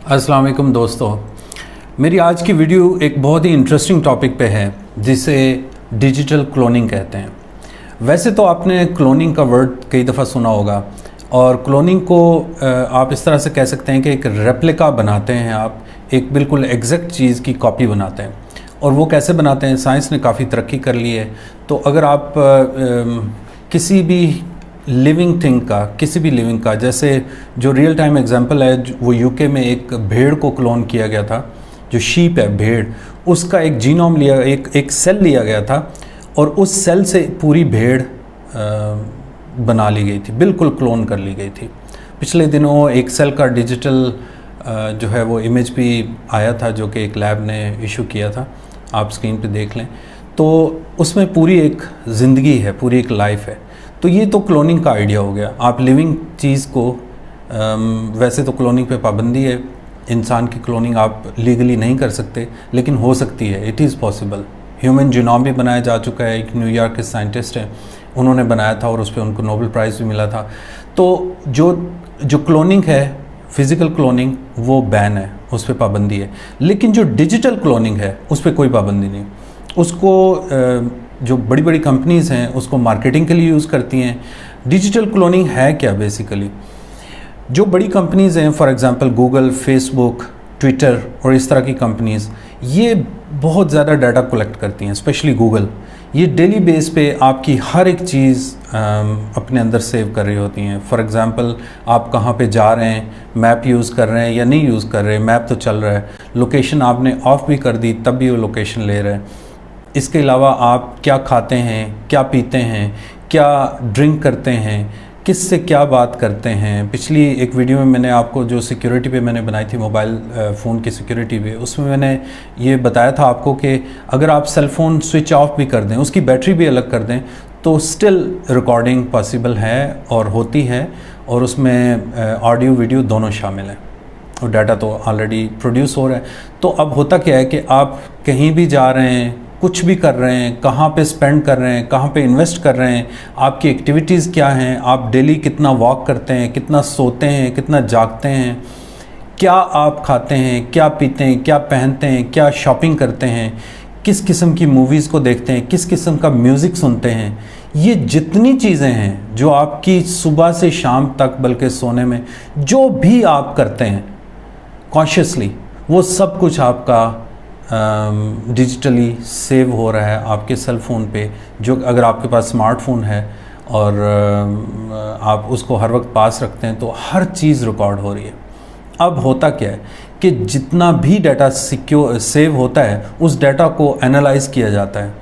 अस्सलाम वालेकुम दोस्तों, मेरी आज की वीडियो एक बहुत ही इंटरेस्टिंग टॉपिक पे है जिसे डिजिटल क्लोनिंग कहते हैं। वैसे तो आपने क्लोनिंग का वर्ड कई दफ़ा सुना होगा और क्लोनिंग को आप इस तरह से कह सकते हैं कि एक रेप्लिका बनाते हैं, आप एक बिल्कुल एग्जैक्ट चीज़ की कॉपी बनाते हैं। और वो कैसे बनाते हैं, साइंस ने काफ़ी तरक्की कर ली है। तो अगर आप किसी भी लिविंग थिंग का, किसी भी लिविंग का, जैसे जो रियल टाइम एग्जांपल है वो यूके में एक भेड़ को क्लोन किया गया था, जो शीप है भेड़, उसका एक जीनोम लिया, एक सेल लिया गया था और उस सेल से पूरी भेड़ बना ली गई थी, बिल्कुल क्लोन कर ली गई थी। पिछले दिनों एक सेल का डिजिटल जो है वो इमेज भी आया था जो कि एक लैब ने इशू किया था, आप स्क्रीन पे देख लें। तो उसमें पूरी एक ज़िंदगी है, पूरी एक लाइफ है। तो ये तो क्लोनिंग का आइडिया हो गया। आप लिविंग चीज़ को वैसे तो क्लोनिंग पे पाबंदी है, इंसान की क्लोनिंग आप लीगली नहीं कर सकते, लेकिन हो सकती है, it is possible. Human genome भी बनाया जा चुका है, एक न्यूयॉर्क के साइंटिस्ट हैं, उन्होंने बनाया था और उस पर उनको नोबेल प्राइज़ भी मिला था। तो जो क्लोनिंग है, फिज़िकल क्लोनिंग, वो बैन है, उस पर पाबंदी है। लेकिन जो डिजिटल क्लोनिंग है उस पर कोई पाबंदी नहीं। उसको जो बड़ी बड़ी कंपनीज़ हैं उसको मार्केटिंग के लिए यूज़ करती हैं। डिजिटल क्लोनिंग है क्या बेसिकली? जो बड़ी कंपनीज़ हैं, for example Google, Facebook, Twitter और इस तरह की कंपनीज़, ये बहुत ज़्यादा डाटा कलेक्ट करती हैं, स्पेशली गूगल। ये डेली बेस पे आपकी हर एक चीज़ अपने अंदर सेव कर रही होती हैं। फॉर एग्जांपल आप कहाँ पे जा रहे हैं, मैप यूज़ कर रहे हैं या नहीं यूज़ कर रहे हैं, मैप तो चल रहा है, लोकेशन आपने ऑफ भी कर दी तब भी वो लोकेशन ले रहा है। इसके अलावा आप क्या खाते हैं, क्या पीते हैं, क्या ड्रिंक करते हैं, किससे क्या बात करते हैं। पिछली एक वीडियो में मैंने आपको जो सिक्योरिटी पे मैंने बनाई थी, मोबाइल फ़ोन की सिक्योरिटी पे, उसमें मैंने ये बताया था आपको कि अगर आप सेल फ़ोन स्विच ऑफ भी कर दें, उसकी बैटरी भी अलग कर दें, तो स्टिल रिकॉर्डिंग पॉसिबल है और होती है, और उसमें ऑडियो वीडियो दोनों शामिल हैं और डाटा तो ऑलरेडी प्रोड्यूस हो रहा है। तो अब होता क्या है कि आप कहीं भी जा रहे हैं, कुछ भी कर रहे हैं, कहाँ पे स्पेंड कर रहे हैं, कहाँ पे इन्वेस्ट कर रहे हैं, आपकी एक्टिविटीज़ क्या हैं, आप डेली कितना वॉक करते हैं, कितना सोते हैं, कितना जागते हैं, क्या आप खाते हैं, क्या पीते हैं, क्या पहनते हैं, क्या शॉपिंग करते हैं, किस किस्म की मूवीज़ को देखते हैं, किस किस्म का म्यूज़िक सुनते हैं, ये जितनी चीज़ें हैं जो आपकी सुबह से शाम तक, बल्कि सोने में जो भी आप करते हैं कॉन्शियसली, वो सब कुछ आपका डिजिटली सेव हो रहा है आपके सेल फ़ोन पे। जो अगर आपके पास स्मार्टफोन है और आप उसको हर वक्त पास रखते हैं तो हर चीज़ रिकॉर्ड हो रही है। अब होता क्या है कि जितना भी डाटा सेव होता है उस डाटा को एनालाइज़ किया जाता है।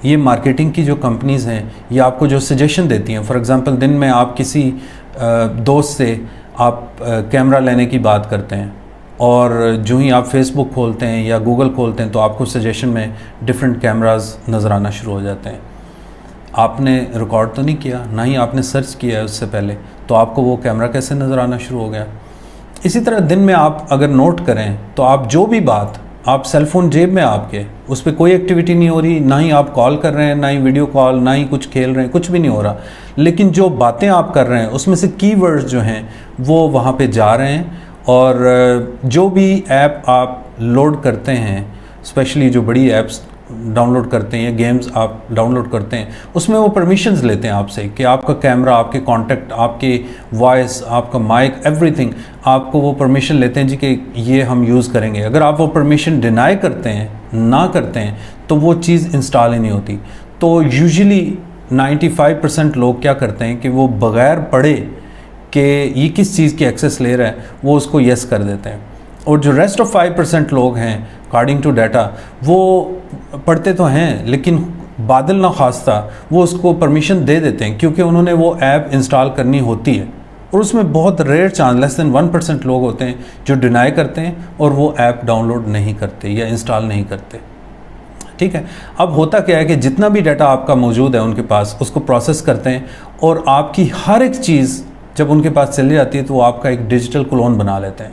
ये मार्केटिंग की जो कंपनीज़ हैं ये आपको जो सजेशन देती हैं, फॉर एग्ज़ाम्पल दिन में आप किसी दोस्त से आप कैमरा लेने की बात करते हैं और जो ही आप फेसबुक खोलते हैं या गूगल खोलते हैं तो आपको सजेशन में डिफरेंट कैमरास नज़र आना शुरू हो जाते हैं। आपने रिकॉर्ड तो नहीं किया, ना ही आपने सर्च किया है उससे पहले, तो आपको वो कैमरा कैसे नज़र आना शुरू हो गया? इसी तरह दिन में आप अगर नोट करें तो आप जो भी बात, आप सेल फ़ोन जेब में आपके, उस पर कोई एक्टिविटी नहीं हो रही, ना ही आप कॉल कर रहे हैं, ना ही वीडियो कॉल, ना ही कुछ खेल रहे हैं, कुछ भी नहीं हो रहा, लेकिन जो बातें आप कर रहे हैं उसमें से कीवर्ड्स जो हैं वो वहाँ पर जा रहे हैं। और जो भी ऐप आप लोड करते हैं, स्पेशली जो बड़ी ऐप्स डाउनलोड करते हैं या गेम्स आप डाउनलोड करते हैं, उसमें वो परमिशंस लेते हैं आपसे कि आपका कैमरा, आपके कॉन्टैक्ट, आपकी वॉइस, आपका माइक, एवरीथिंग, आपको वो परमिशन लेते हैं जी कि ये हम यूज़ करेंगे। अगर आप वो परमिशन डिनाई करते हैं, ना करते हैं, तो वो चीज़ इंस्टॉल ही नहीं होती। तो यूजुअली 95% लोग क्या करते हैं कि वो बग़ैर पढ़े कि ये किस चीज़ की एक्सेस ले रहा है वो उसको यस कर देते हैं। और जो रेस्ट ऑफ 5% लोग हैं अकॉर्डिंग टू डाटा, वो पढ़ते तो हैं लेकिन बादल ना खास्ता वो उसको परमिशन दे देते हैं क्योंकि उन्होंने वो ऐप इंस्टॉल करनी होती है। और उसमें बहुत रेयर चांस, लेस देन 1% लोग होते हैं जो डिनाई करते हैं और वो ऐप डाउनलोड नहीं करते या इंस्टॉल नहीं करते। ठीक है, अब होता क्या है कि जितना भी डाटा आपका मौजूद है उनके पास, उसको प्रोसेस करते हैं और आपकी हर एक चीज़ जब उनके पास चली जाती है तो वो आपका एक डिजिटल क्लोन बना लेते हैं।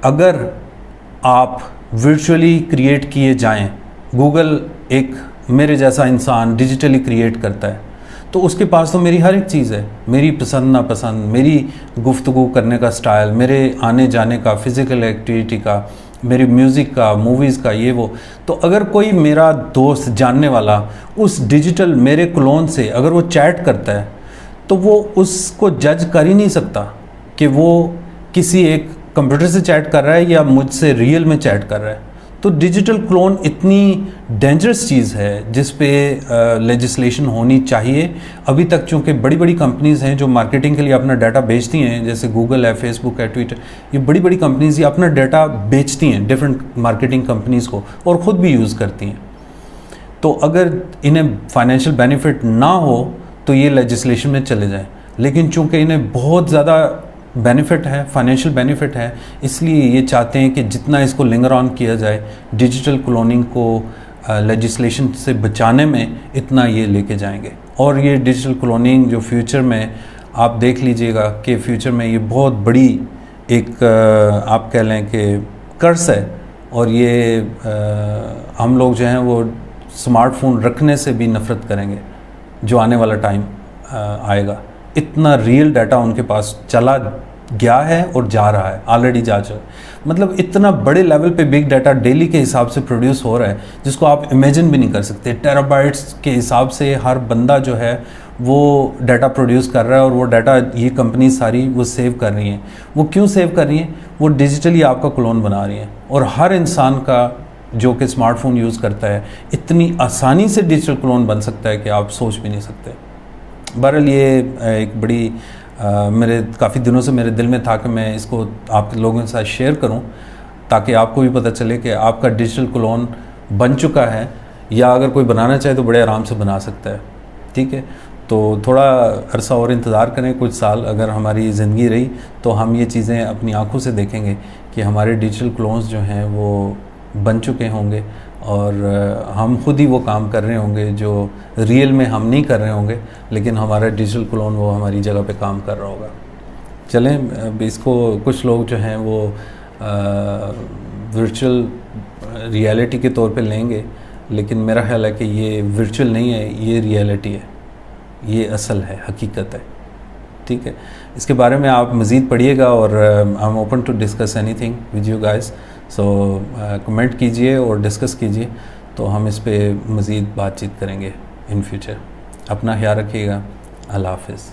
अगर आप वर्चुअली क्रिएट किए जाएं, गूगल एक मेरे जैसा इंसान डिजिटली क्रिएट करता है, तो उसके पास तो मेरी हर एक चीज़ है, मेरी पसंद नापसंद, मेरी गुफ्तगू करने का स्टाइल, मेरे आने जाने का, फिज़िकल एक्टिविटी का, मेरी म्यूज़िक का, मूवीज़ का, ये वो। तो अगर कोई मेरा दोस्त जानने वाला उस डिजिटल मेरे क्लोन से अगर वो चैट करता है तो वो उसको जज कर ही नहीं सकता कि वो किसी एक कंप्यूटर से चैट कर रहा है या मुझसे रियल में चैट कर रहा है। तो डिजिटल क्लोन इतनी डेंजरस चीज़ है जिस पे लेजिस्लेशन होनी चाहिए। अभी तक चूँकि बड़ी बड़ी कंपनीज़ हैं जो मार्केटिंग के लिए अपना डाटा बेचती हैं, जैसे गूगल है, फेसबुक है, ट्विटर, ये बड़ी बड़ी कंपनीज़ ये अपना डाटा बेचती हैं डिफरेंट मार्केटिंग कंपनीज़ को और ख़ुद भी यूज़ करती हैं। तो अगर इन्हें फाइनेंशियल बेनिफिट ना हो तो ये लेजिस्लेशन में चले जाएं, लेकिन चूँकि इन्हें बहुत ज़्यादा बेनिफिट है, फाइनेंशियल बेनिफिट है, इसलिए ये चाहते हैं कि जितना इसको लिंगर ऑन किया जाए डिजिटल क्लोनिंग को लेजिस्लेशन से बचाने में, इतना ये लेके जाएंगे। और ये डिजिटल क्लोनिंग जो फ्यूचर में आप देख लीजिएगा कि फ्यूचर में ये बहुत बड़ी एक आप कह लें कि कर्स है। और ये हम लोग जो हैं वो स्मार्टफोन रखने से भी नफ़रत करेंगे जो आने वाला टाइम आएगा। इतना रियल डाटा उनके पास चला गया है और जा रहा है, ऑलरेडी जा चुका है। मतलब इतना बड़े लेवल पे बिग डाटा डेली के हिसाब से प्रोड्यूस हो रहा है जिसको आप इमेजिन भी नहीं कर सकते। टेराबाइट्स के हिसाब से हर बंदा जो है वो डाटा प्रोड्यूस कर रहा है और वो डाटा ये कंपनी सारी वो सेव कर रही हैं। वो क्यों सेव कर रही हैं? वो डिजिटली आपका क्लोन बना रही हैं। और हर इंसान का जो कि स्मार्टफोन यूज़ करता है इतनी आसानी से डिजिटल क्लोन बन सकता है कि आप सोच भी नहीं सकते। बहरहाल ये एक बड़ी मेरे काफ़ी दिनों से मेरे दिल में था कि मैं इसको आप लोगों के साथ शेयर करूं ताकि आपको भी पता चले कि आपका डिजिटल क्लोन बन चुका है या अगर कोई बनाना चाहे तो बड़े आराम से बना सकता है। ठीक है, तो थोड़ा अरसा और इंतज़ार करें, कुछ साल अगर हमारी ज़िंदगी रही तो हम ये चीज़ें अपनी आँखों से देखेंगे कि हमारे डिजिटल क्लोन्स जो हैं वो बन चुके होंगे और हम खुद ही वो काम कर रहे होंगे जो रियल में हम नहीं कर रहे होंगे, लेकिन हमारा डिजिटल क्लोन वो हमारी जगह पे काम कर रहा होगा। चलें, अब इसको कुछ लोग जो हैं वो वर्चुअल रियलिटी के तौर पे लेंगे, लेकिन मेरा ख्याल है कि ये वर्चुअल नहीं है, ये रियलिटी है, ये असल है, हकीकत है। ठीक है, इसके बारे में आप मज़ीद पढ़िएगा और I am open to discuss anything with you guys. So comment कीजिए और डिस्कस कीजिए, तो हम इस पे मज़ीद बातचीत करेंगे इन फ्यूचर। अपना ख्याल रखिएगा। अल्लाह हाफ़िज़।